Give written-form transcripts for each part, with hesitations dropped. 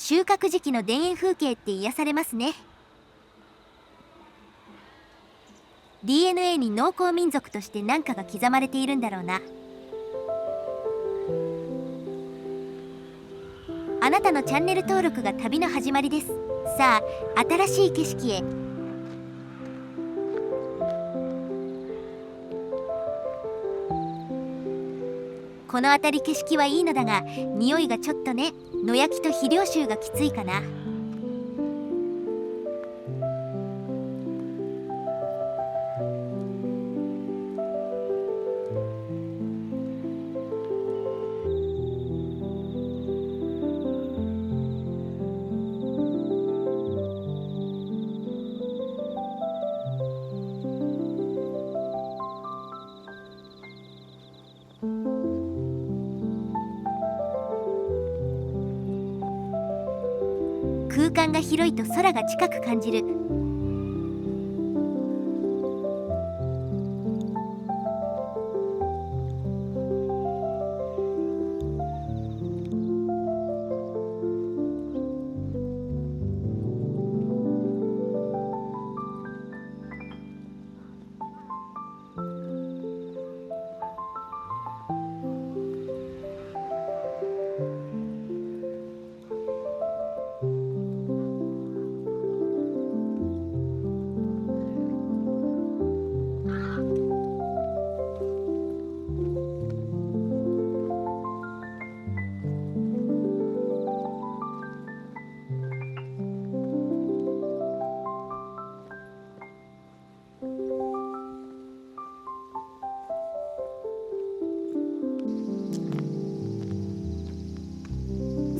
収穫時期の田園風景って癒されますね。 DNA に農耕民族として何かが刻まれているんだろうな。あなたのチャンネル登録が旅の始まりです。さあ、新しい景色へ。この辺り景色はいいのだが、匂いがちょっとね。野焼きと肥料臭がきついかな。空間が広いと空が近く感じる。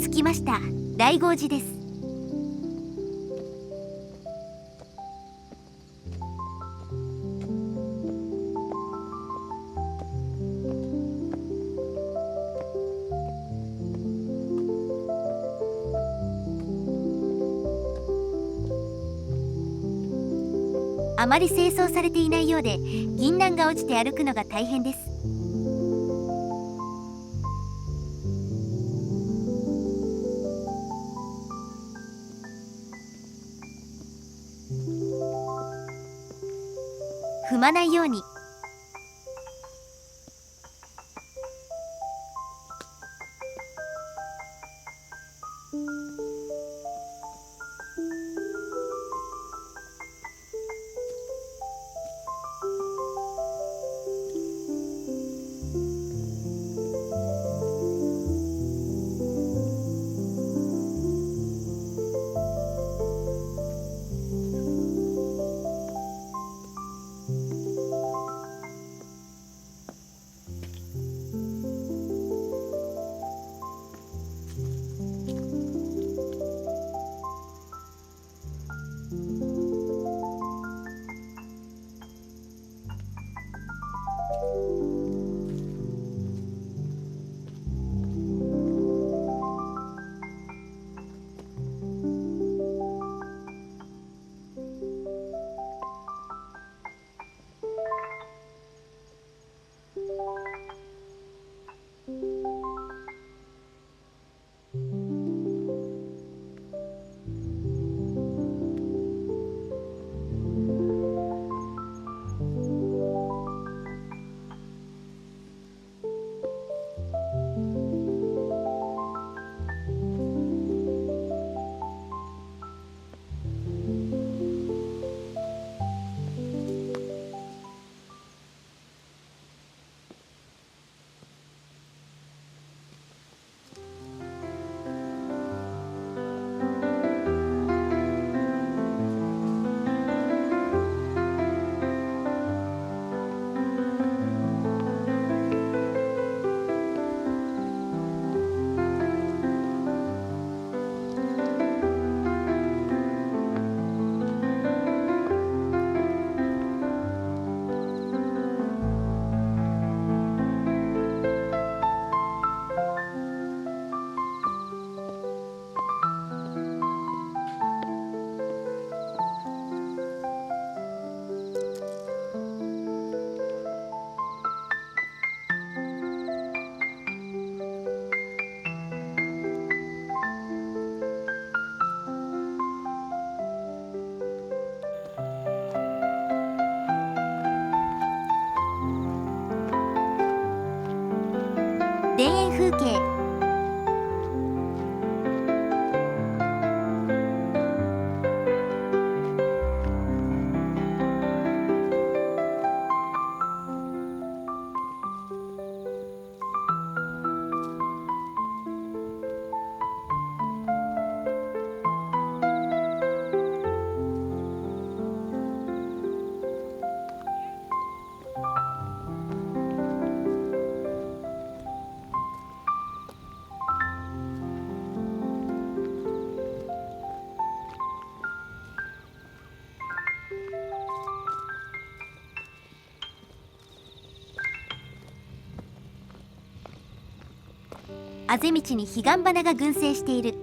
着きました。大号寺です。あまり清掃されていないようで、銀杏が落ちて歩くのが大変です。踏まないように。田園風景。あぜ道に彼岸花が群生している。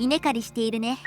稲刈りしているね。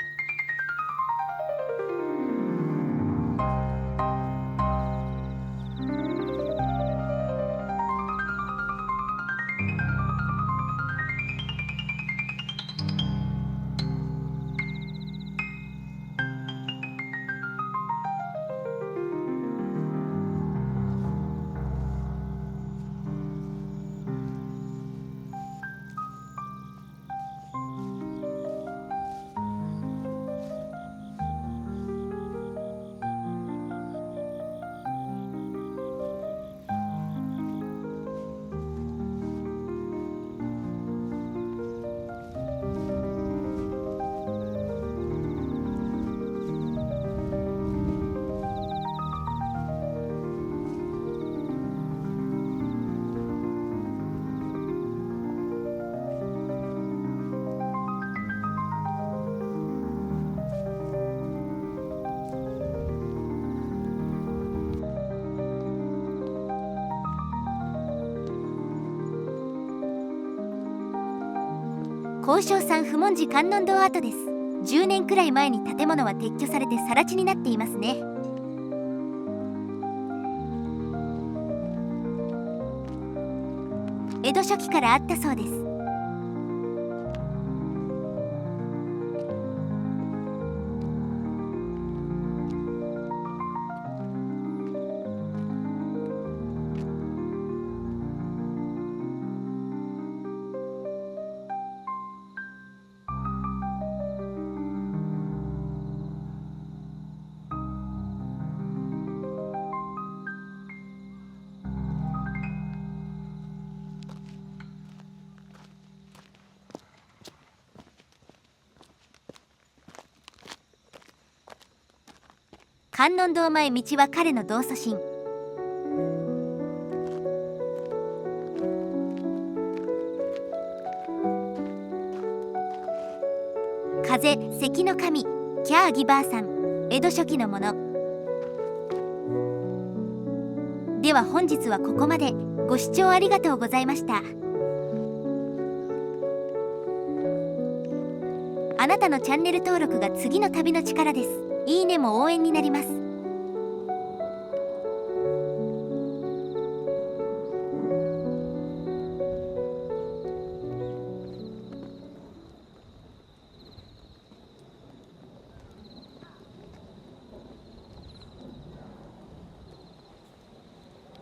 高尚山不文寺観音堂跡です。10年くらい前に建物は撤去されて更地になっていますね。江戸初期からあったそうです。観音堂前道は彼の同祖神。風関の神キャーギバーさん、江戸初期のもの。では本日はここまで。ご視聴ありがとうございました。あなたのチャンネル登録が次の旅の力です。いいねも応援になります。